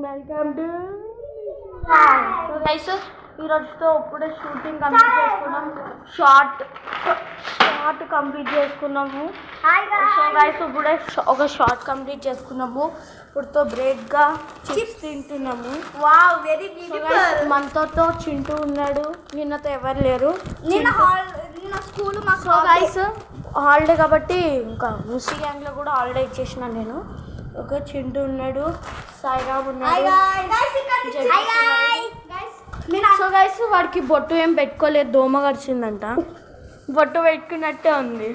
Welcome to so guys ఈరోజుతో ఇప్పుడే shooting complete చేసుకున్నాం. Short complete చేసుకున్నాము. సో గైస్ ఇప్పుడే ఒక షార్ట్ కంప్లీట్ చేసుకున్నాము. ఇప్పుడుతో బ్రేక్గా చిప్స్ తింటున్నాము. Wow very beautiful. మనతో చింటూ ఉన్నాడు, నిన్నతో ఎవరు లేరు. నిన్న స్కూల్ మా సో గైస్ హాలిడే కాబట్టి ఇంకా ముసి గ్యాంగ్లో కూడా హాలిడే ఇచ్చేసిన నేను. ఒక చింటూ ఉన్నాడు, సాయిరాబ్ ఉన్నాడు. సో గైస్ వాడికి బొట్టు ఏం పెట్టుకోలేదు, దోమ గడిచిందంట. బొట్టు పెట్టుకున్నట్టే ఉంది.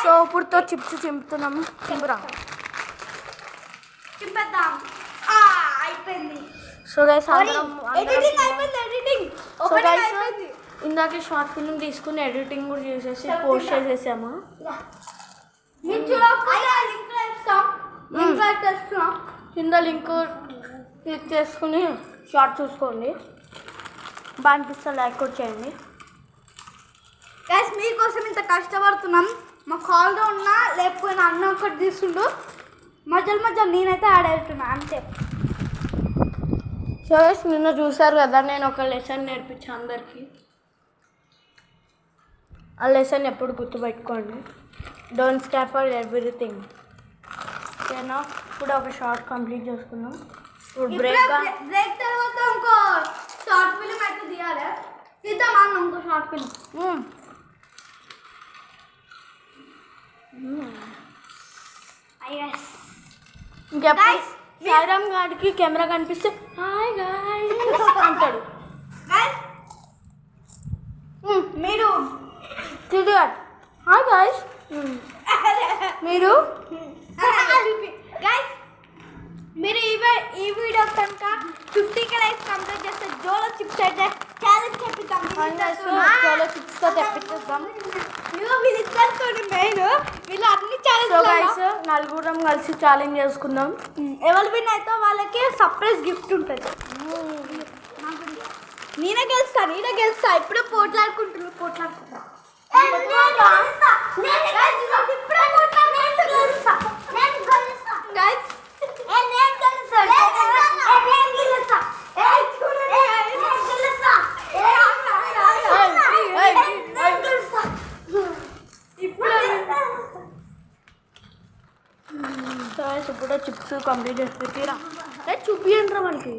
సో ఇప్పుడుతో చిప్స్ చింపుతున్నాము. చింపురా. సో గైస్ ఇందాక షార్ట్ ఫిల్మ్ తీసుకుని ఎడిటింగ్ కూడా చేసేసి పోస్ట్ చేసేసాము. కింద లింక్ క్లిక్ చేసుకుని షార్ట్ చూసుకోండి. బాగా అనిపిస్తే లైక్ కూడా చేయండి. గైస్ మీకోసం ఇంత కష్టపడుతున్నాం. మా కాల్లో ఉన్నా లేకపోయినా అన్న ఒకటి తీసుకుంటూ మధ్యలో నేనైతే ఆడేస్తున్నా అంతే. సో గైస్ నిన్న చూసారు కదా, నేను ఒక లెసన్ నేర్పించాను అందరికీ. ఆ లెసన్ ఎప్పుడు గుర్తుపెట్టుకోండి. Don't stop for everything. ఓకేనా? ఇప్పుడు ఒక షార్ట్ కంప్లీట్ చేసుకున్నాం. ఇప్పుడు బ్రేక్ తర్వాత ఇంకో షార్ట్ ఫిల్మ్ అయితే తీయాలి. తీద్దామా ఇంకో షార్ట్ ఫిల్మ్. ఇంకెప్పుడు సాయిరామ్ గారికి కెమెరా కనిపిస్తే హాయ్ గాయ్స్ అంటాడు. మీరు హాయ్ గాయ్స్ మీరు మీరు ఈ వీడియో కనుక 50K లైక్స్ కంప్లీట్ చేస్తే జోలో చిప్స్ అయితే ఛాలెంజ్ చెప్పిద్దాం. జోలో చిప్స్తో తెప్పించేద్దాం. వీళ్ళిద్దరితో మెయిన్ వీళ్ళు అన్ని ఛాలెంజ్ నలుగురం కలిసి ఛాలెంజ్ చేసుకుందాం. ఎవరు విన్ అయితే వాళ్ళకి సర్ప్రైజ్ గిఫ్ట్ ఉంటుంది. నేనే గెలుస్తా. ఇప్పుడు పోట్లాడుకుంటా. ఇప్పుడు చిప్స్ కంప్లీట్ చేసి తీరా చూపియండి రా మనకి.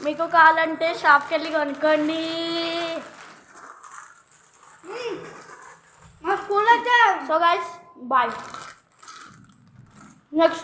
మీకు కావాలంటే షాప్కి వెళ్ళి కొనుక్కోండి. మా స్కూల్ అయితే సో గైస్ బాయ్. నెక్స్ట్